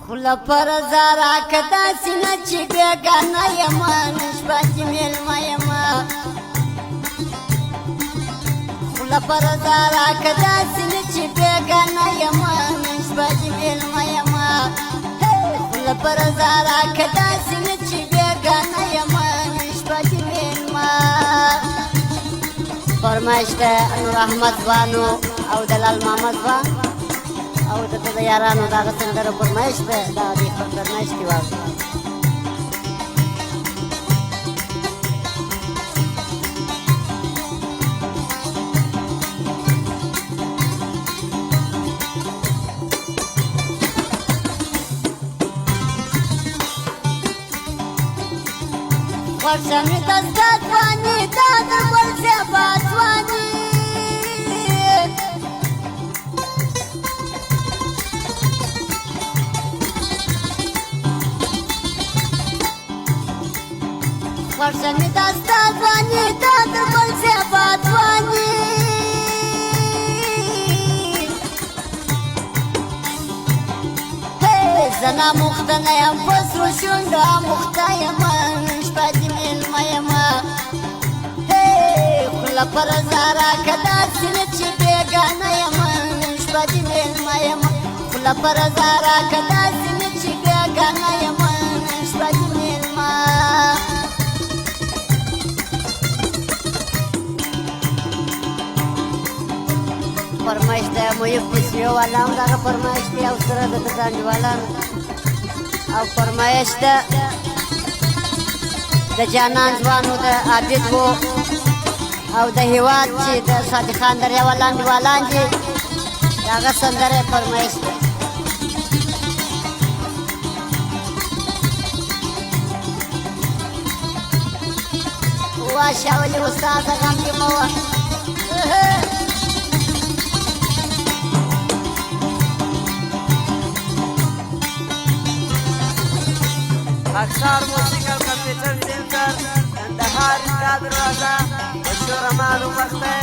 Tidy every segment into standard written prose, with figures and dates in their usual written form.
خلا پر زارا کدا سینه چې بیگانه یما نشبه چې میلمه یما خلا پر زارا کدا سینه چې بیگانه یما نشبه چې میلمه یما خلا پر زارا کدا سینه چې بیگانه یما نشبه چې میلمه فرمایش ده نور احمد وانو او دلال محمد وان او د یارانو دغه سندره فرمایش ده دا د فرمایش دی واغ ورشمی دستات وانی دادر ورزیبات وانی ورشمی دستات وانی دادر ورزیبات وانی زنا مختنه یم پس رو شنگا مخته یمن شپدی میلمه یما خلا پر زارا کدا سینه چی بیگانه یمن شپدی میلمه یما خلا پر زارا کدا سینه چی بیگانه یمن شپدی میلمه فرمایش ده مویب کسیو والا هم داگه فرمایش ده او سره ده تزانج والا او فرمایش ده ده جانان زوانو ده عابد و او ده هیواد چی ده صادقان دریا والان دیوالان جی داگه سندره فرمایش ده واشا ولی استاذ غم دی موا اکثر موسیقی کمپیوٹر سینٹر اندهار کا دروازه مشهور مالو وخته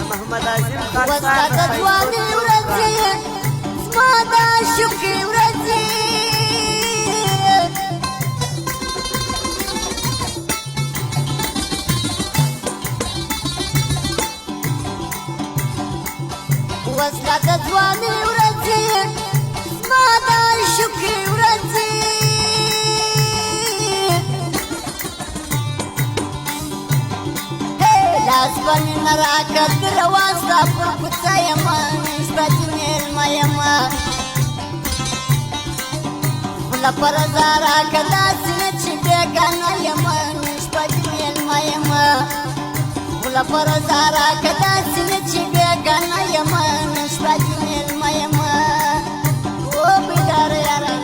محمد عظیم خان وسط ځواني ورځي زما د شوقي ورځي وسط ځواني ورځي زما د شوقي ورځي لاس باندې نراکت رواستا پر کوڅه یما نشبه میلمه یما خلا پر زارا کدا سینه چې بیگانه یما نشبه میلمه یما خلا پر زارا کدا سینه چې بیگانه یما نشبه میلمه یما او بیدار یاران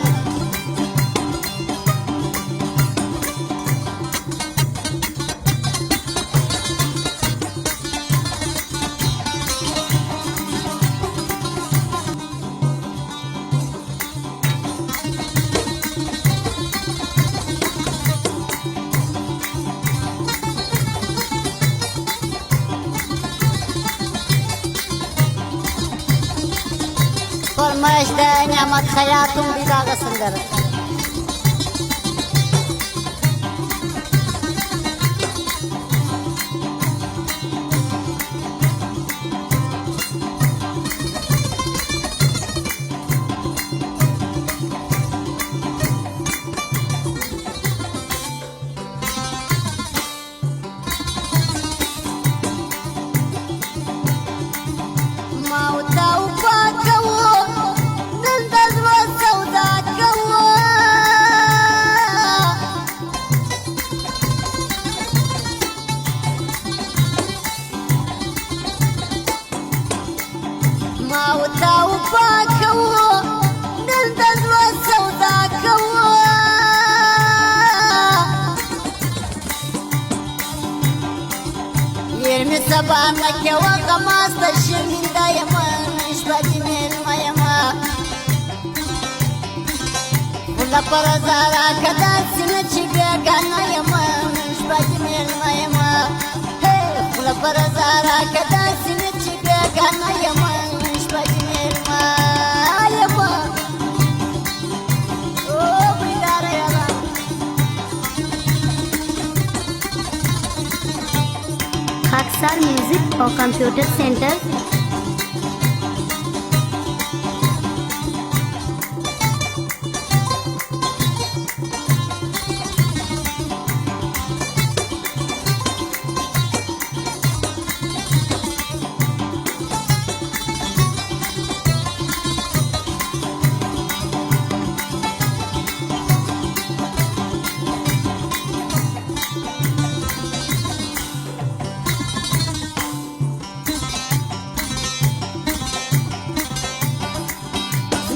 فرمایش ده نعمت خیاتون دی داغه سندره سبانا کې وغماسته شرمنده یما نشبه د میلمه یما خلا پر زارا کدا سینه چې بیگانه یما نشبه د میلمه یما خلا پر زارا کدا سینه چې بیگانه یما نشبه د میلمه یما SR Music और computer centre.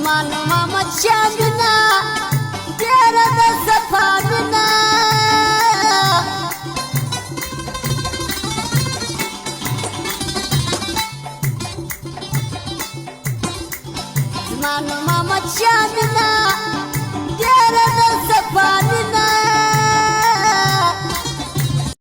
Mano Mama Chambi